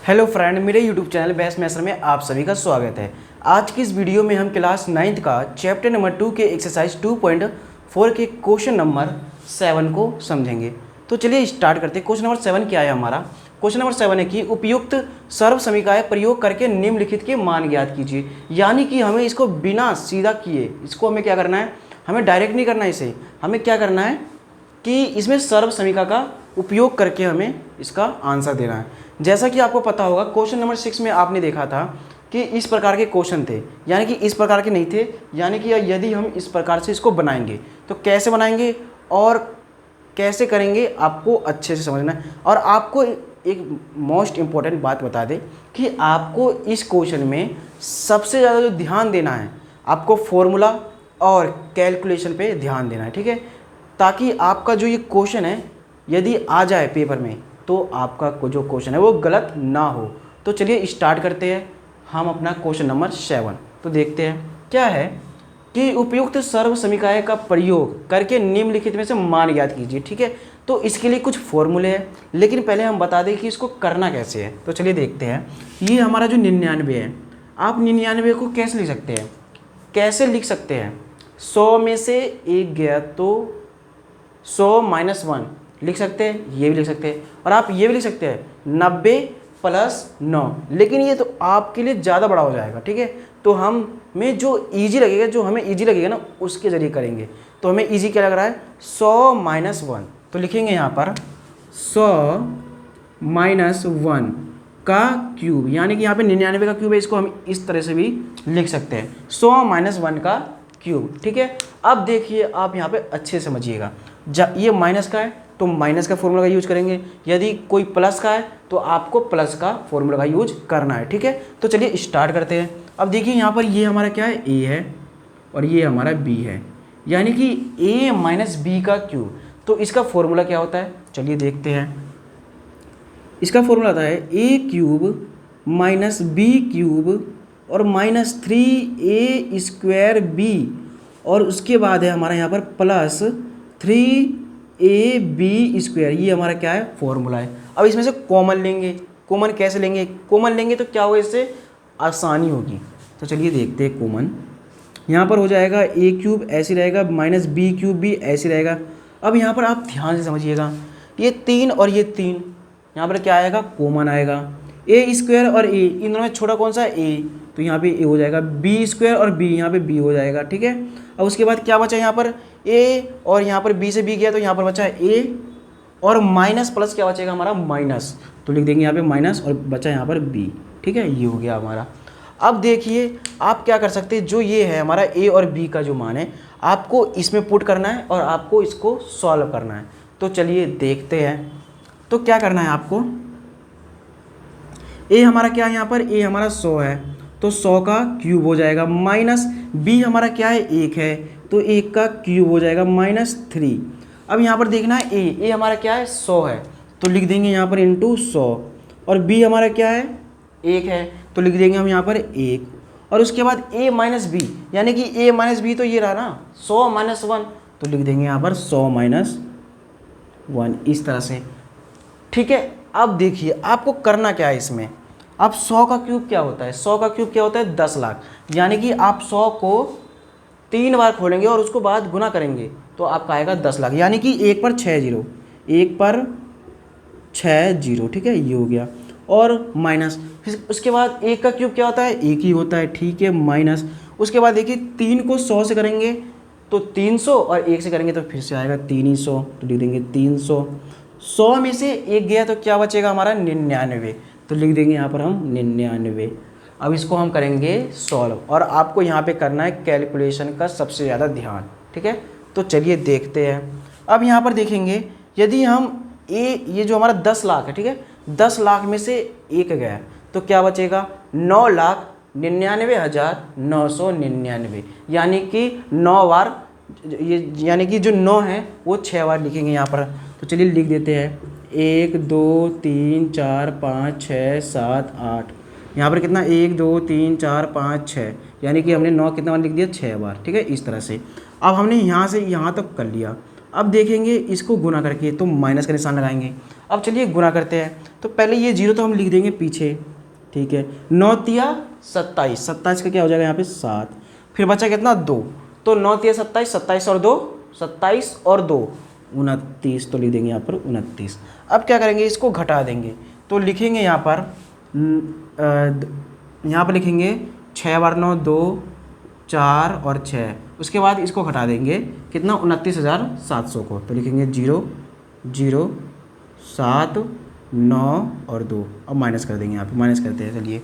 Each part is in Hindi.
हेलो फ्रेंड, मेरे यूट्यूब चैनल बेस्ट मैथ्स में आप सभी का स्वागत है। आज की इस वीडियो में हम क्लास 9th का चैप्टर नंबर 2 के एक्सरसाइज 2.4 के क्वेश्चन नंबर 7 को समझेंगे। तो चलिए स्टार्ट करते हैं। क्वेश्चन नंबर 7 क्या है हमारा? क्वेश्चन नंबर 7 है कि उपयुक्त सर्व समीकरण प्रयोग करके निम्नलिखित के मान ज्ञात कीजिए। यानी कि हमें इसको बिना सीधा किए, इसको हमें क्या करना है, हमें डायरेक्ट नहीं करना है, इसे हमें क्या करना है कि इसमें सर्व समीकरण का उपयोग करके हमें इसका आंसर देना है। जैसा कि आपको पता होगा क्वेश्चन नंबर 6 में आपने देखा था कि इस प्रकार के क्वेश्चन थे, यानी कि इस प्रकार के नहीं थे, यानी कि यदि हम इस प्रकार से इसको बनाएंगे तो कैसे बनाएंगे और कैसे करेंगे आपको अच्छे से समझना है। और आपको एक मोस्ट इम्पॉर्टेंट बात बता दें कि आपको इस क्वेश्चन में सबसे ज़्यादा जो ध्यान देना है, आपको फॉर्मूला और कैलकुलेशन पे ध्यान देना है, ठीक है, ताकि आपका जो ये क्वेश्चन है यदि आ जाए पेपर में तो आपका जो क्वेश्चन है वो गलत ना हो। तो चलिए स्टार्ट करते हैं हम अपना क्वेश्चन नंबर 7। तो देखते हैं क्या है कि उपयुक्त सर्व समीकरण का प्रयोग करके निम्नलिखित में से मान ज्ञात कीजिए, ठीक है। तो इसके लिए कुछ फॉर्मूले हैं, लेकिन पहले हम बता दें कि इसको करना कैसे है। तो चलिए देखते हैं। ये हमारा जो 99 है, आप 99 को कैसे लिख सकते हैं? कैसे लिख सकते हैं? 100 में से 1 गया तो 100 - 1 लिख सकते हैं, ये भी लिख सकते हैं, और आप ये भी लिख सकते हैं 90 + 9। लेकिन ये तो आपके लिए ज़्यादा बड़ा हो जाएगा, ठीक है। तो हमें जो ईजी लगेगा, जो हमें ईजी लगेगा ना, उसके ज़रिए करेंगे। तो हमें ईजी क्या लग रहा है? 100 - 1। तो लिखेंगे यहाँ पर 100 - 1 का क्यूब, यानी कि यहाँ पे 99 का क्यूब है, इसको हम इस तरह से भी लिख सकते हैं 100 - 1 का क्यूब, ठीक है। अब देखिए आप यहाँ पे अच्छे समझिएगा, ये माइनस का है तो माइनस का फॉर्मूला का यूज करेंगे, यदि कोई प्लस का है तो आपको प्लस का फॉर्मूला का यूज करना है, ठीक है। तो चलिए स्टार्ट करते हैं। अब देखिए यहाँ पर ये हमारा क्या है? ए है और ये हमारा बी है, यानी कि a - b का क्यूब। तो इसका फॉर्मूला क्या होता है? चलिए देखते हैं। इसका फॉर्मूला आता है a³ - b³ और -3a² और उसके बाद है हमारा यहाँ पर +3ab²। ये हमारा क्या है? फॉर्मूला है। अब इसमें से कॉमन लेंगे। कॉमन कैसे लेंगे? कॉमन लेंगे तो क्या होगा, इससे आसानी होगी। तो चलिए देखते हैं कॉमन। यहाँ पर हो जाएगा a³ ऐसे रहेगा, -b³ भी ऐसे रहेगा। अब यहाँ पर आप ध्यान से समझिएगा, ये 3 और ये 3 यहाँ पर क्या आएगा? कॉमन आएगा। a² और a, इन दोनों में छोटा कौन सा है? a, तो यहाँ पे a हो जाएगा। b² और b, यहाँ पे b हो जाएगा, ठीक है। अब उसके बाद क्या बचा यहाँ पर? a, और यहाँ पर b से b गया तो यहाँ पर बचा है a, और माइनस प्लस क्या बचेगा हमारा? माइनस, तो लिख देंगे यहाँ पे माइनस, और बचा यहाँ पर b, ठीक है। ये हो गया हमारा। अब देखिए आप क्या कर सकते हैं, जो ये है हमारा a और b का जो मान है, आपको इसमें पुट करना है और आपको इसको सॉल्व करना है। तो चलिए देखते हैं। तो क्या करना है आपको? a हमारा क्या है यहाँ पर? a हमारा 100 है तो 100 का क्यूब हो जाएगा, माइनस b हमारा क्या है? 1 है तो 1 का क्यूब हो जाएगा, -3। अब यहाँ पर देखना है a हमारा क्या है? 100 है तो लिख देंगे यहाँ पर इंटू 100, और b हमारा क्या है? 1 है तो लिख देंगे हम यहाँ पर 1, और उसके बाद a - b, यानी कि a - b तो ये रहा ना 100 - 1, तो लिख देंगे यहाँ पर 100 - 1, इस तरह से, ठीक है। अब देखिए आपको करना क्या है इसमें। अब 100 का क्यूब क्या होता है? 100 का क्यूब क्या होता है? 10 लाख। यानी कि आप 100 को 3 बार खोलेंगे और उसको बाद गुना करेंगे तो आपका आएगा 10 लाख, यानी कि 1 पर 6 जीरो, 1 पर 6 जीरो, ठीक है। ये हो गया, और माइनस, फिर उसके बाद 1 का क्यूब क्या होता है? 1 ही होता है, ठीक है, माइनस। उसके बाद देखिए 3 को 100 से करेंगे तो 300, और 1 से करेंगे तो फिर से आएगा 300, तो लिख देंगे 300। 100 में से 1 गया तो क्या बचेगा हमारा? 99, तो लिख देंगे यहाँ पर हम 99। अब इसको हम करेंगे सॉल्व, और आपको यहाँ पे करना है कैलकुलेशन का सबसे ज़्यादा ध्यान, ठीक है। तो चलिए देखते हैं। अब यहाँ पर देखेंगे यदि हम ये जो हमारा 10 लाख है, ठीक है, 10 लाख में से 1 गया तो क्या बचेगा? 9,99,999, यानी कि 9 बार, यानी कि जो 9 है वो 6 बार लिखेंगे यहाँ पर। तो चलिए लिख देते हैं 1 2 3 4 5 6 7 8, यहाँ पर कितना? 1 2 3 4 5 6, यानी कि हमने 9 कितना बार लिख दिया? 6 बार, ठीक है, इस तरह से। अब हमने यहाँ से यहाँ तक कर लिया। अब देखेंगे इसको गुना करके, तो माइनस का निशान लगाएंगे। अब चलिए गुना करते हैं। तो तो पहले ये 0 तो हम लिख देंगे पीछे, ठीक है। 9 तिया 27, 27 का क्या हो जाएगा यहाँ पे 7, फिर बचा कितना 2, तो 9 तिया 27, 27 और 2 27 और 2 29, तो लिख देंगे यहाँ पर 29। अब क्या करेंगे, इसको घटा देंगे, तो लिखेंगे यहाँ पर लिखेंगे 6 बार 9 2 4 और 6, उसके बाद इसको घटा देंगे कितना 29,700 को, तो लिखेंगे 0 0 7 9 और 2, अब माइनस कर देंगे, यहाँ पे माइनस करते हैं। चलिए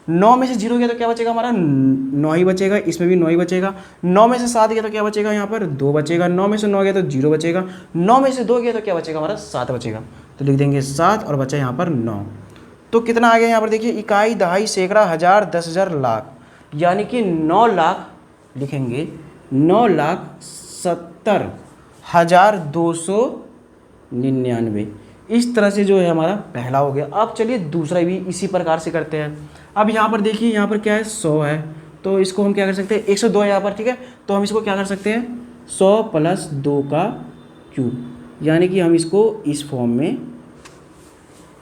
9 में से 0 गया तो क्या बचेगा हमारा 9 ही बचेगा, इसमें भी 9 ही बचेगा। 9 में से 7 गया तो क्या बचेगा यहाँ पर 2 बचेगा। 9 में से 9 गया तो 0 बचेगा। 9 में से 2 गया तो क्या बचेगा हमारा 7 बचेगा, तो लिख देंगे 7 और बचा यहाँ पर 9। तो कितना आ गया यहाँ पर देखिए, इकाई दहाई सैकड़ा हज़ार 10,000 लाख, यानी कि 9 लाख लिखेंगे 9,70,299। इस तरह से जो है हमारा पहला हो गया। अब चलिए दूसरा भी इसी प्रकार से करते हैं। अब यहाँ पर देखिए, यहाँ पर क्या है 100 है, तो इसको हम क्या कर सकते हैं 102 है यहाँ पर, ठीक है। तो हम इसको क्या कर सकते हैं 100 + 2 का क्यूब, यानी कि हम इसको इस फॉर्म में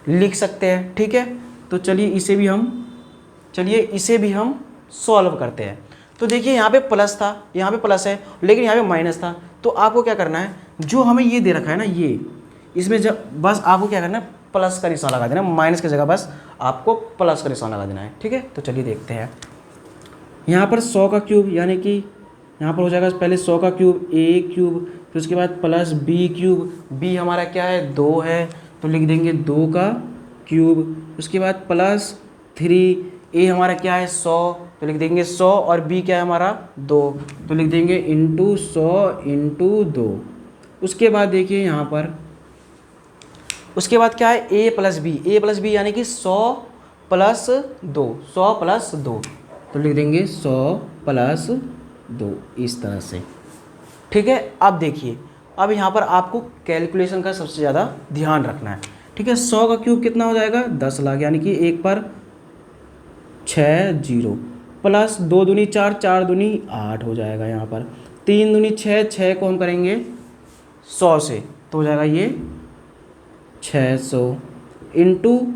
लिख सकते हैं, ठीक है। तो चलिए इसे भी हम सॉल्व करते हैं। तो देखिए यहाँ पे प्लस था, यहाँ पे प्लस है, लेकिन यहाँ पे माइनस था। तो आपको क्या करना है, जो हमें ये दे रखा है ना, ये इसमें जब बस आपको क्या करना है प्लस का निशान लगा देना, माइनस की जगह बस आपको प्लस का निशान लगा देना है, ठीक है। तो चलिए देखते हैं, यहाँ पर 100 का क्यूब, यानी कि यहाँ पर हो जाएगा पहले 100 का क्यूब a क्यूब, फिर उसके बाद प्लस b क्यूब, b हमारा क्या है 2 है, तो लिख देंगे 2 का क्यूब, उसके बाद प्लस 3, a हमारा क्या है 100, तो लिख देंगे 100 और b क्या है हमारा 2, तो लिख देंगे इंटू 100 इंटू 2। उसके बाद देखिए यहाँ पर, उसके बाद क्या है a + b, यानी कि 100 + 2, 100 + 2, तो लिख देंगे 100 + 2 इस तरह से, ठीक है। अब देखिए, अब यहाँ पर आपको कैलकुलेशन का सबसे ज़्यादा ध्यान रखना है, ठीक है। 100 का क्यूब कितना हो जाएगा 10 लाख, यानी कि 1 पर 6 0, प्लस 2 दूनी 4, 4 दूनी 8 हो जाएगा यहाँ पर, 3 दूनी 6, 6 को हम करेंगे 100 से, तो हो जाएगा ये 600 इंटू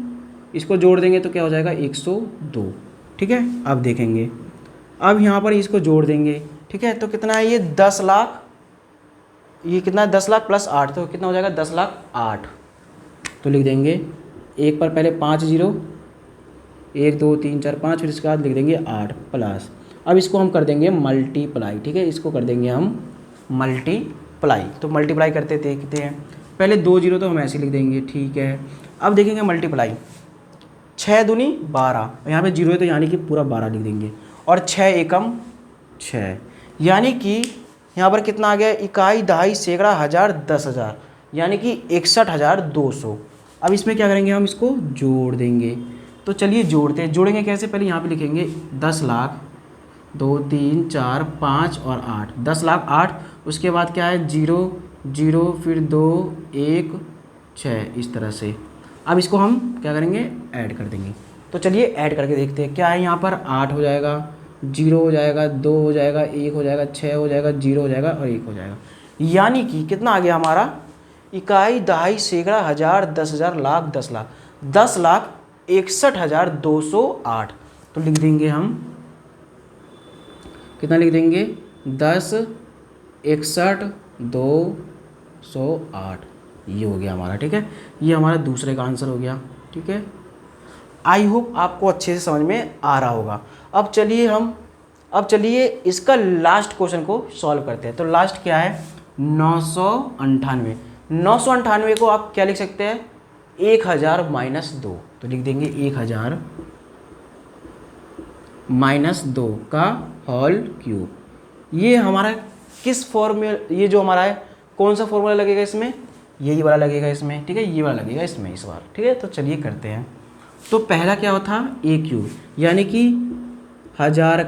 इसको जोड़ देंगे तो क्या हो जाएगा 102, ठीक है। अब देखेंगे, अब यहाँ पर इसको जोड़ देंगे, ठीक है। तो कितना है ये 10 लाख, ये कितना है 10 लाख + 8, तो कितना हो जाएगा 10 लाख 8, तो लिख देंगे 1 पर पहले 5 0, 1 2 3 4 5, फिर इसके बाद लिख देंगे 8 प्लस, अब इसको हम कर देंगे मल्टीप्लाई, ठीक है। इसको कर देंगे हम मल्टीप्लाई, तो मल्टीप्लाई करते देखते हैं, पहले 2 0 तो हम ऐसे लिख देंगे, ठीक है। अब देखेंगे मल्टीप्लाई, 6 दूनी 12, यहाँ पे 0 है तो यानी कि पूरा 12 लिख देंगे, और 6 एकम 6, यानी कि यहाँ पर कितना आ गया इकाई दहाई सैकड़ा हज़ार 10,000, यानी कि 61,200। अब इसमें क्या करेंगे, हम इसको जोड़ देंगे। तो चलिए जोड़ेंगे कैसे, पहले यहाँ पे लिखेंगे 10 लाख 2 3 4 5 और 8, 10 लाख 8, उसके बाद क्या है 0 0, फिर 2 1 6, इस तरह से। अब इसको हम क्या करेंगे ऐड कर देंगे। तो चलिए ऐड करके देखते हैं क्या है, यहाँ पर 8 हो जाएगा, 0 हो जाएगा, 2 हो जाएगा, 1 हो जाएगा, 6 हो जाएगा, 0 हो जाएगा और 1 हो जाएगा, यानी कि कितना आ गया हमारा इकाई दहाई सैकड़ा हज़ार 10,000 लाख 10 लाख 10,61,208। तो लिख देंगे हम कितना लिख देंगे 10,61,208, ये हो गया हमारा, ठीक है। ये हमारा दूसरे का आंसर हो गया, ठीक है। आई होप आपको अच्छे से समझ में आ रहा होगा। अब चलिए इसका लास्ट क्वेश्चन को सॉल्व करते हैं। तो लास्ट क्या है 998, 998 को आप क्या लिख सकते हैं 1000 - 2, तो लिख देंगे 1000 - 2 का होल क्यूब। ये हमारा किस फॉर्मूला, ये जो हमारा है कौन सा फॉर्मूला लगेगा इसमें, यही वाला लगेगा इसमें, ठीक है, ये वाला लगेगा इसमें इस बार, ठीक है। तो चलिए करते हैं। तो पहला क्या होता a क्यूब, यानी कि 1000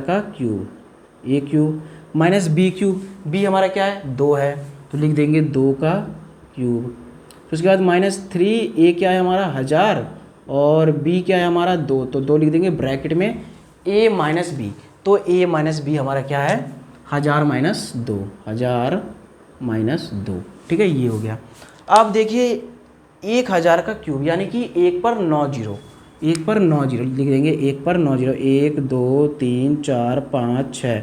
का cube a cube minus b cube, b हमारा क्या है 2 है, तो लिख देंगे 2 का क्यूब। फिर उसके बाद -3, a क्या है हमारा 1000 और b क्या है हमारा 2, तो 2 लिख देंगे ब्रैकेट में a - b, तो a - b हमारा क्या है 1000 - 2, 1000 - 2, ठीक है, ये हो गया। अब देखिए 1000 का क्यूब, यानी कि 1 पर 9 जीरो, 1 पर 9 जीरो लिख देंगे। 1 पर 9 जीरो, 1 2 3 4 5 6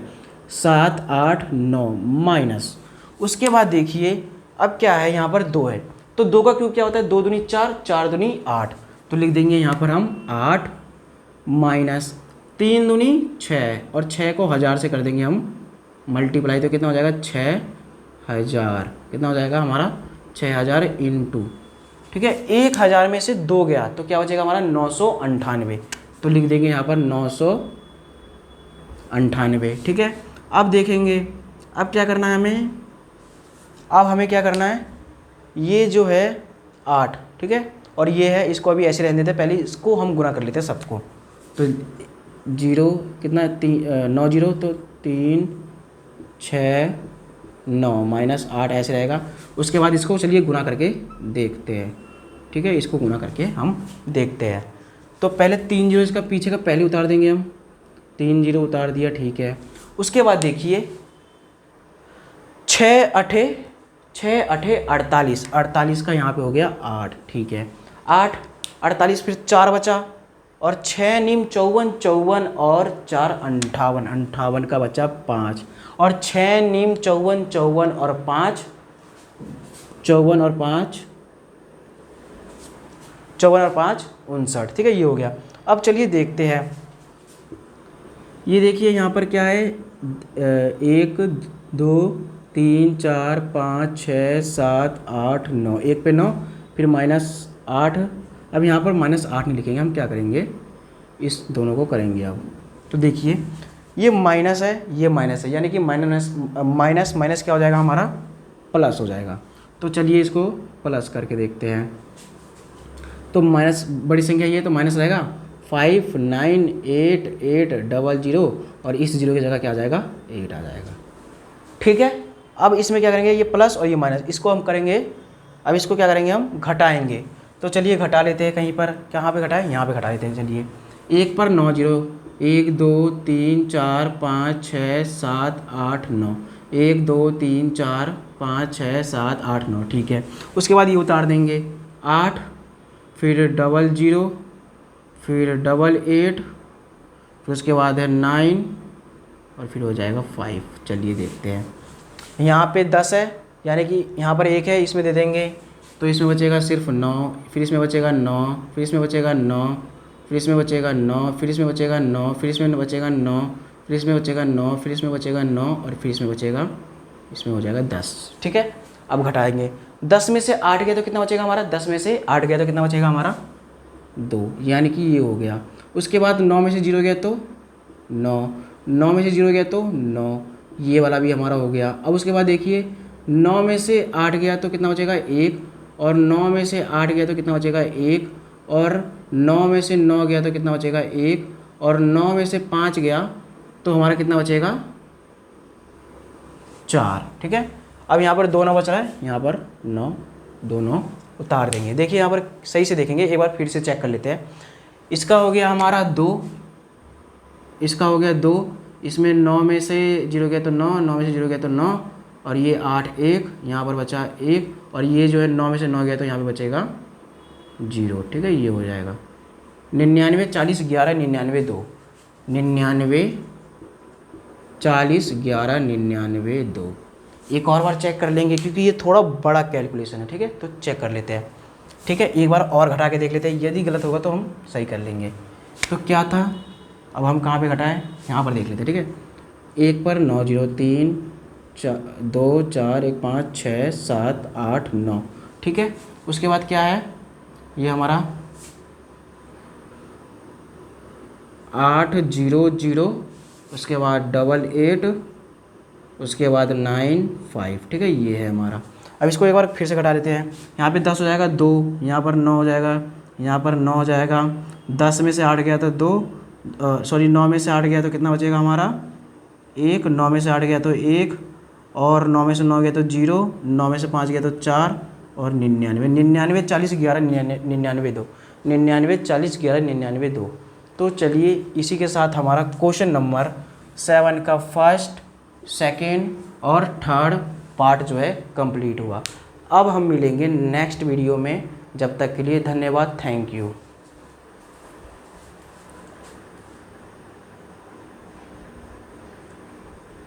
7 8 9 माइनस। उसके बाद देखिए अब क्या है, यहाँ पर 2 है, तो 2 का क्यूब क्या होता है, 2 दूनी 4, 4 दूनी 8, तो लिख देंगे यहाँ पर हम 8 माइनस 3 दूनी 6, और 6 को 1000 से कर देंगे हम मल्टीप्लाई, तो कितना हो जाएगा 6000, कितना हो जाएगा हमारा 6000 इंटू, ठीक है। 1000 में से 2 गया तो क्या हो जाएगा हमारा 998, तो लिख देंगे यहाँ पर 998, ठीक है। अब देखेंगे अब क्या करना है हमें, अब हमें क्या करना है, ये जो है 8, ठीक है, और ये है, इसको अभी ऐसे रहने देते हैं, पहले इसको हम गुना कर लेते हैं सबको, तो 0 कितना 9 जीरो, तो 3 6 9 माइनस 8 ऐसे रहेगा। उसके बाद इसको चलिए गुना करके देखते हैं, ठीक है, इसको गुना करके हम देखते हैं। तो पहले 3 जीरो इसका पीछे का पहले उतार देंगे हम, 3 जीरो उतार दिया, ठीक है। उसके बाद देखिए 6 अठे 48, 48 का यहाँ पे हो गया 8, ठीक है, 8 48, फिर 4 बचा, और 6 नीम 54, 54 और 4 58, 58 का बचा 5, और 6 नीम 54, 54 और 5 54 और 5 54 और 5 59, ठीक है, ये हो गया। अब चलिए देखते हैं, ये देखिए यहाँ पर क्या है, 1 2 3 4 5 6 7 8 9, 1 पे 9, फिर -8, अब यहाँ पर -8 नहीं लिखेंगे, हम क्या करेंगे, इस दोनों को करेंगे अब। तो देखिए ये माइनस है, ये माइनस है, यानी कि माइनस माइनस माइनस क्या हो जाएगा हमारा, प्लस हो जाएगा। तो चलिए इसको प्लस करके देखते हैं, तो माइनस बड़ी संख्या ये, तो माइनस रहेगा 598800, और इस जीरो की जगह क्या आ जाएगा, 8 आ जाएगा, ठीक है। अब इसमें क्या करेंगे, ये प्लस और ये माइनस, इसको हम करेंगे, अब इसको क्या करेंगे, हम घटाएंगे। तो चलिए घटा लेते हैं, कहीं पर कहाँ पे घटाएं, यहाँ पे घटा लेते हैं। चलिए 1 पर 9 जीरो, 1 2 3 4 5 6 7 8 9, 1 2 3 4 5 6 7 8 9, ठीक है। उसके बाद ये उतार देंगे 8, फिर 00, फिर 88, फिर उसके बाद है 9, और फिर हो जाएगा 5। चलिए देखते हैं, यहाँ पे 10 है, यानी कि यहाँ पर 1 है, इसमें दे देंगे, तो इसमें बचेगा सिर्फ 9, फिर इसमें बचेगा 9, फिर इसमें बचेगा 9, फिर इसमें बचेगा 9, फिर इसमें बचेगा 9, फिर इसमें बचेगा 9, फिर इसमें बचेगा 9, फिर इसमें बचेगा 9, और फिर इसमें बचेगा, इसमें हो जाएगा 10, ठीक है। अब घटाएंगे, 10 में से 8 गया तो कितना बचेगा हमारा, 10 में से 8 गया तो कितना बचेगा हमारा 2, यानी कि ये हो गया। उसके बाद 9 में से 0 गया तो 9, 9 में से 0 गया तो 9, ये वाला भी हमारा हो गया। अब उसके बाद देखिए 9 में से 8 गया तो कितना बचेगा 1, और 9 में से 8 गया तो कितना बचेगा 1, और 9 में से 9 गया तो कितना बचेगा 1, और 9 में से 5 गया तो हमारा कितना बचेगा 4, ठीक है। अब यहाँ पर 2 9 बच रहा है, यहाँ पर 9 2 9 उतार देंगे। देखिए यहाँ पर सही से देखेंगे, एक बार फिर से चेक कर लेते हैं। इसका हो गया हमारा 2, इसका हो गया 2, इसमें 9 में से 0 गया तो 9, 9 में से 0 गया तो 9, और ये 8 1, यहाँ पर बचा 1, और ये जो है 9 में से 9 गया तो यहाँ पे बचेगा 0, ठीक है, ये हो जाएगा 99 40 11 99 2, 99 40 11 99 2। एक और बार चेक कर लेंगे क्योंकि ये थोड़ा बड़ा कैलकुलेशन है, ठीक है, तो चेक कर लेते हैं, ठीक है। एक बार और घटा के देख लेते हैं, यदि गलत होगा तो हम सही कर लेंगे। तो क्या था, अब हम कहाँ पे घटाएं, यहाँ पर देख लेते हैं, ठीक है। 1 पर 9 0 3 2 4 1 5 6 7 8 9, ठीक है। उसके बाद क्या है, ये हमारा 8 0 0, उसके बाद 88, उसके बाद 9 5, ठीक है, ये है हमारा। अब इसको एक बार फिर से घटा लेते हैं। यहाँ पे 10 हो जाएगा 2, यहाँ पर 9 हो जाएगा, यहाँ पर 9 हो जाएगा, 10 में से 8 गया तो 2, सॉरी 9 में से 8 गया तो कितना बचेगा हमारा 1, 9 में से 8 गया तो 1, और 9 में से 9 गया तो 0, 9 में से 5 गया तो 4, और 99 99 40 11 99 2, 99 40 11 99 2। तो चलिए इसी के साथ हमारा क्वेश्चन नंबर 7 का फर्स्ट, सेकेंड और थर्ड पार्ट जो है कंप्लीट हुआ। अब हम मिलेंगे नेक्स्ट वीडियो में, जब तक के लिए धन्यवाद, थैंक यू।